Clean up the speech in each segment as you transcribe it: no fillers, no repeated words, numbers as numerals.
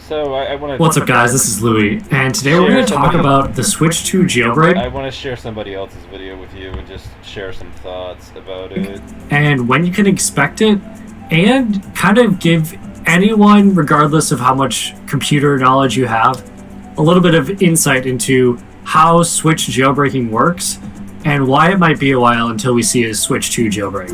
So I want to. What's up, guys? This is Louie, and today we're going to talk about the Switch 2 jailbreak. I want to share somebody else's video with you and just share some thoughts about it. And when you can expect it, and kind of give anyone, regardless of how much computer knowledge you have, a little bit of insight into how Switch jailbreaking works, and why it might be a while until we see a Switch 2 jailbreak.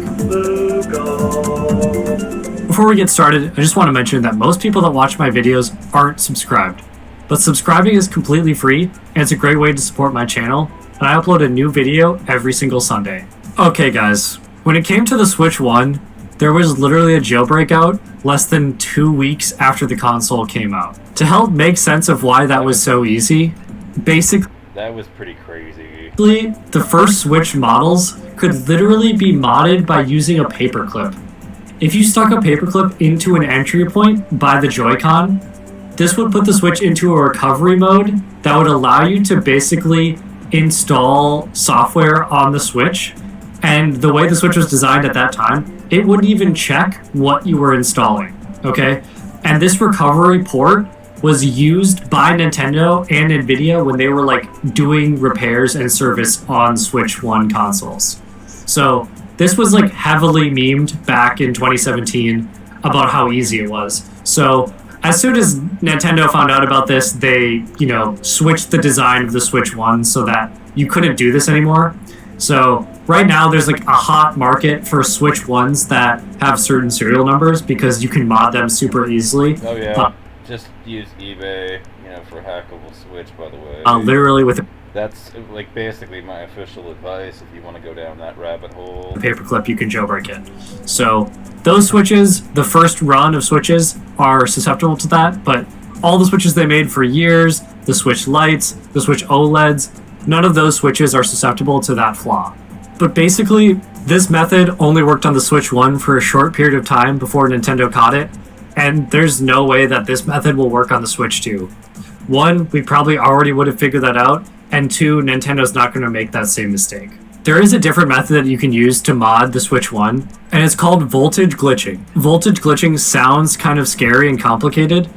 Before we get started, I just want to mention that most people that watch my videos aren't subscribed. But subscribing is completely free, and it's a great way to support my channel, and I upload a new video every single Sunday. Okay guys, when it came to the Switch 1, there was literally a jailbreak out less than 2 weeks after the console came out. To help make sense of why that was so easy, basically, that was pretty crazy. The first Switch models could literally be modded by using a paperclip. If you stuck a paperclip into an entry point by the Joy-Con, this would put the Switch into a recovery mode that would allow you to basically install software on the Switch. And the way the Switch was designed at that time, it wouldn't even check what you were installing, okay? And this recovery port was used by Nintendo and Nvidia when they were like doing repairs and service on Switch 1 consoles. So this was like heavily memed back in 2017 about how easy it was. So as soon as Nintendo found out about this, they, switched the design of the Switch 1 so that you couldn't do this anymore. So right now there's like a hot market for Switch 1s that have certain serial numbers because you can mod them super easily. Oh yeah, just use eBay, for hackable Switch, by the way. Literally with That's like basically my official advice if you want to go down that rabbit hole. Paperclip, you can jailbreak it. So those Switches, the first run of Switches, are susceptible to that, but all the Switches they made for years, the Switch Lites, the Switch OLEDs, none of those Switches are susceptible to that flaw. But basically, this method only worked on the Switch 1 for a short period of time before Nintendo caught it, and there's no way that this method will work on the Switch 2. One, we probably already would have figured that out, and two, Nintendo's not going to make that same mistake. There is a different method that you can use to mod the Switch 1, and it's called voltage glitching. Voltage glitching sounds kind of scary and complicated,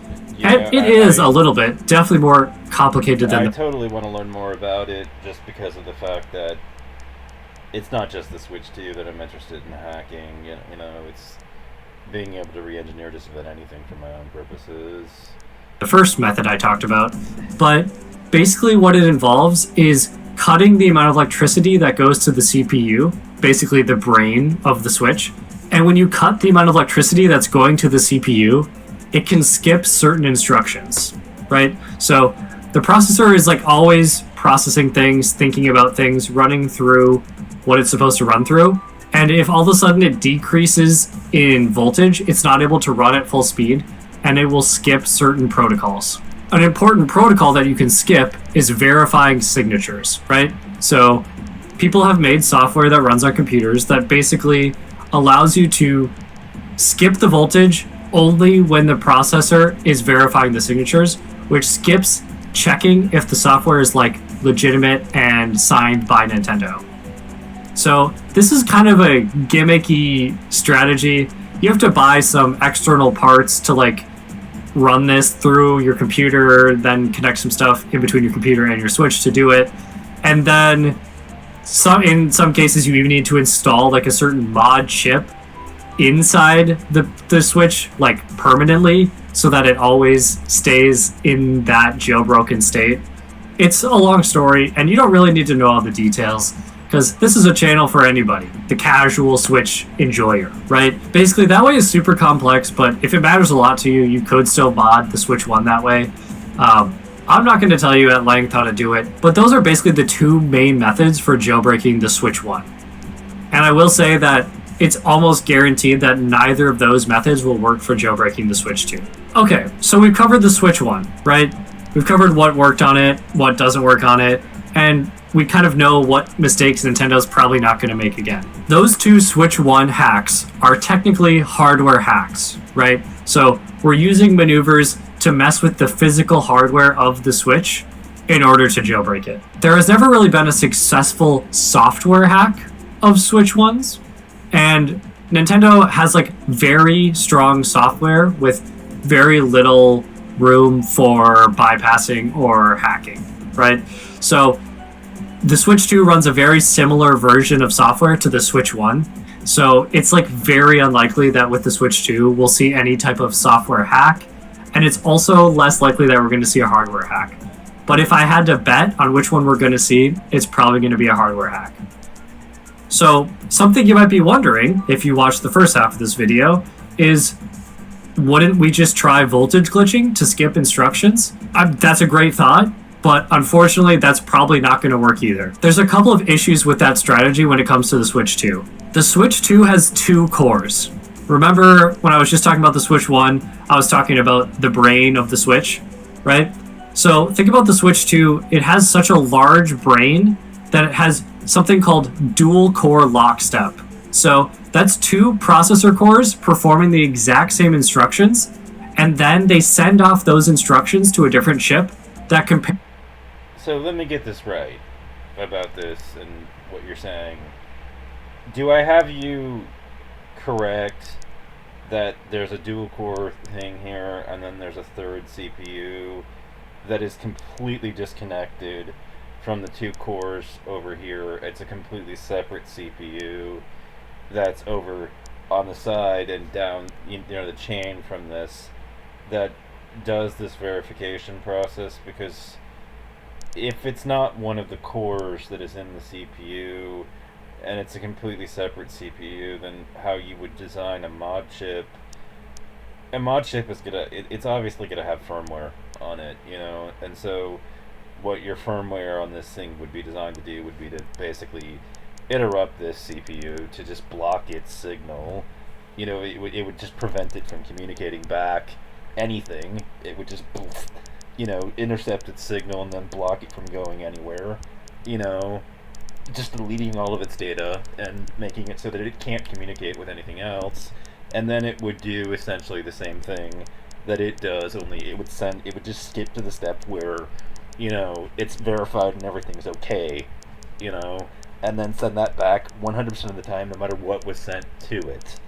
and it is a little bit, definitely more complicated than... I totally want to learn more about it, just because of the fact that it's not just the Switch 2 that I'm interested in hacking, it's being able to re-engineer just about anything for my own purposes. The first method I talked about, but basically what it involves is cutting the amount of electricity that goes to the CPU, basically the brain of the Switch. And when you cut the amount of electricity that's going to the CPU, it can skip certain instructions, right? So the processor is like always processing things, thinking about things, running through what it's supposed to run through. And if all of a sudden it decreases in voltage, it's not able to run at full speed, and it will skip certain protocols. An important protocol that you can skip is verifying signatures, right? So people have made software that runs on computers that basically allows you to skip the voltage only when the processor is verifying the signatures, which skips checking if the software is like legitimate and signed by Nintendo. So this is kind of a gimmicky strategy. You have to buy some external parts to like run this through your computer, then connect some stuff in between your computer and your Switch to do it. And then in some cases you even need to install like a certain mod chip inside the Switch, like permanently, so that it always stays in that jailbroken state. It's a long story, and you don't really need to know all the details, because this is a channel for anybody, the casual Switch enjoyer, right? Basically, that way is super complex, but if it matters a lot to you, you could still mod the Switch 1 that way. I'm not going to tell you at length how to do it, but those are basically the two main methods for jailbreaking the Switch 1. And I will say that it's almost guaranteed that neither of those methods will work for jailbreaking the Switch 2. Okay, so we've covered the Switch 1, right? We've covered what worked on it, what doesn't work on it, and we kind of know what mistakes Nintendo's probably not going to make again. Those two Switch 1 hacks are technically hardware hacks, right? So we're using maneuvers to mess with the physical hardware of the Switch in order to jailbreak it. There has never really been a successful software hack of Switch 1s, and Nintendo has like very strong software with very little room for bypassing or hacking, right? So the Switch 2 runs a very similar version of software to the Switch 1. So it's like very unlikely that with the Switch 2 we'll see any type of software hack, and it's also less likely that we're going to see a hardware hack. But if I had to bet on which one we're going to see, it's probably going to be a hardware hack. So something you might be wondering if you watch the first half of this video is, wouldn't we just try voltage glitching to skip instructions? That's a great thought, but unfortunately that's probably not going to work either. There's a couple of issues with that strategy when it comes to the Switch 2. The Switch 2 has 2 cores. Remember when I was just talking about the Switch 1, I was talking about the brain of the Switch, right? So think about the Switch 2, it has such a large brain that it has something called dual core lockstep. So that's 2 processor cores performing the exact same instructions, and then they send off those instructions to a different chip that compare. So let me get this right about this and what you're saying. Do I have you correct that there's a dual core thing here, and then there's a third CPU that is completely disconnected from the 2 cores over here? It's a completely separate CPU that's over on the side and down, the chain from this, that does this verification process? Because if it's not one of the cores that is in the CPU and it's a completely separate CPU, then how you would design a mod chip? A mod chip is it's obviously gonna have firmware on it, and so what your firmware on this thing would be designed to do would be to basically interrupt this CPU to just block its signal. It would just prevent it from communicating back anything. It would just intercept its signal and then block it from going anywhere, just deleting all of its data and making it so that it can't communicate with anything else. And then it would do essentially the same thing that it does, only it would just skip to the step where it's verified and everything's okay, and then send that back 100% of the time, no matter what was sent to it.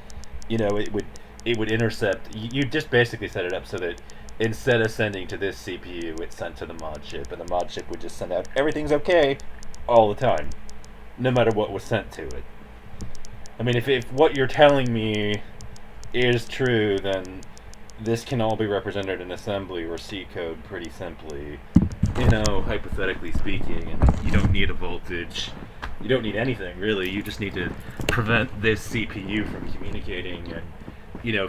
It would intercept. You just basically set it up so that instead of sending to this CPU, it's sent to the mod chip, and the mod chip would just send out everything's okay all the time, no matter what was sent to it. I mean, if what you're telling me is true, then this can all be represented in assembly or C code pretty simply, hypothetically speaking, and you don't need a voltage. You don't need anything, really. You just need to prevent this CPU from communicating and,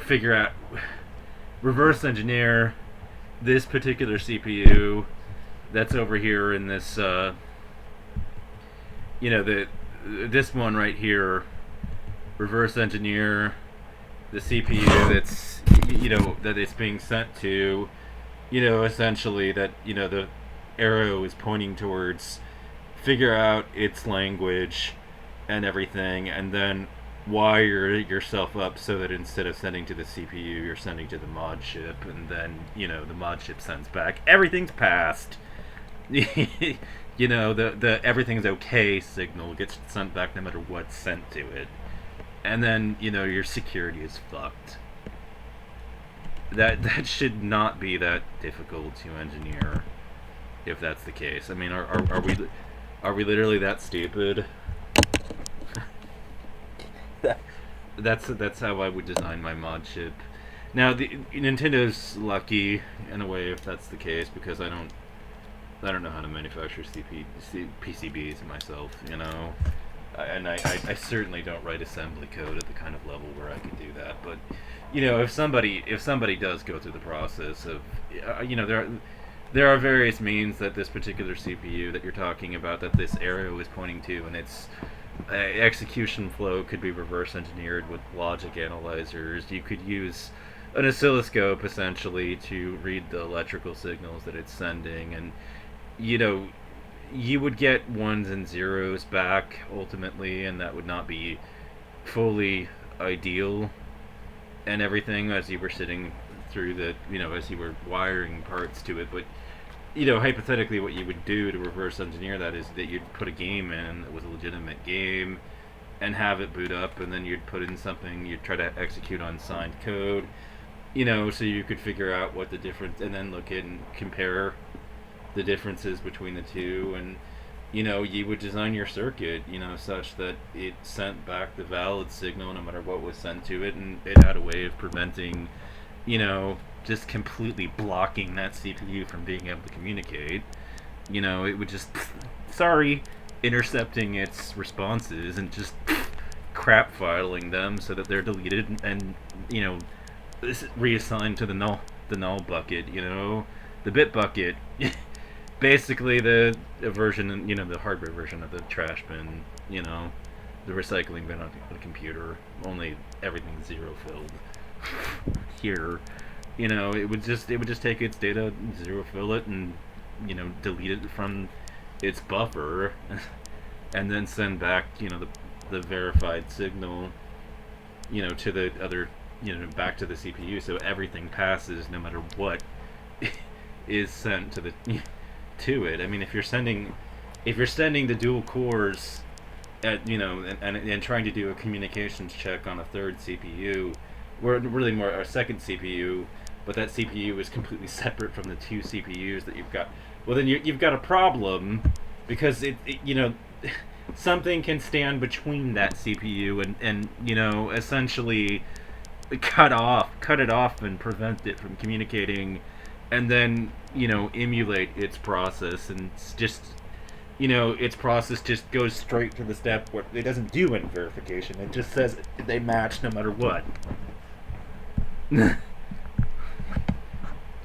figure out, reverse engineer this particular CPU that's over here in this, this one right here, reverse engineer the CPU that's, that it's being sent to, essentially that, the arrow is pointing towards, figure out its language and everything, and then wire yourself up so that instead of sending to the CPU, you're sending to the mod chip, and then, the mod chip sends back, everything's passed. The everything's okay signal gets sent back no matter what's sent to it. And then, your security is fucked. That should not be that difficult to engineer, if that's the case. I mean, are we literally that stupid? That's how I would design my mod chip. Now, Nintendo's lucky in a way if that's the case, because I don't know how to manufacture PCBs myself, and I certainly don't write assembly code at the kind of level where I could do that. But if somebody does go through the process of there are various means that this particular CPU that you're talking about, that this arrow is pointing to, and its execution flow could be reverse engineered with logic analyzers. You could use an oscilloscope essentially to read the electrical signals that it's sending, and you would get ones and zeros back ultimately, and that would not be fully ideal and everything as you were sitting through the, as you were wiring parts to it. But hypothetically what you would do to reverse engineer that is that you'd put a game in that was a legitimate game and have it boot up, and then you'd put in something, you'd try to execute on signed code, so you could figure out what the difference, and then look and compare the differences between the two, and you would design your circuit, such that it sent back the valid signal no matter what was sent to it, and it had a way of preventing, just completely blocking that CPU from being able to communicate. It would just, sorry, intercepting its responses and just crap filing them so that they're deleted and, reassigned to the null bucket, the bit bucket. Basically the version, the hardware version of the trash bin, the recycling bin on the computer, only everything's zero filled. Here, it would just take its data, zero fill it, and delete it from its buffer, and then send back the verified signal, to the other, back to the CPU, so everything passes no matter what is sent to the to it. I mean, if you're sending the dual cores at and trying to do a communications check on a third CPU, or really more a second CPU, but that CPU is completely separate from the two CPUs that you've got, well then you've got a problem, because it something can stand between that CPU and essentially cut it off and prevent it from communicating, and then emulate its process, and it's just its process just goes straight to the step where it doesn't do any verification. It just says they match no matter what.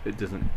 It doesn't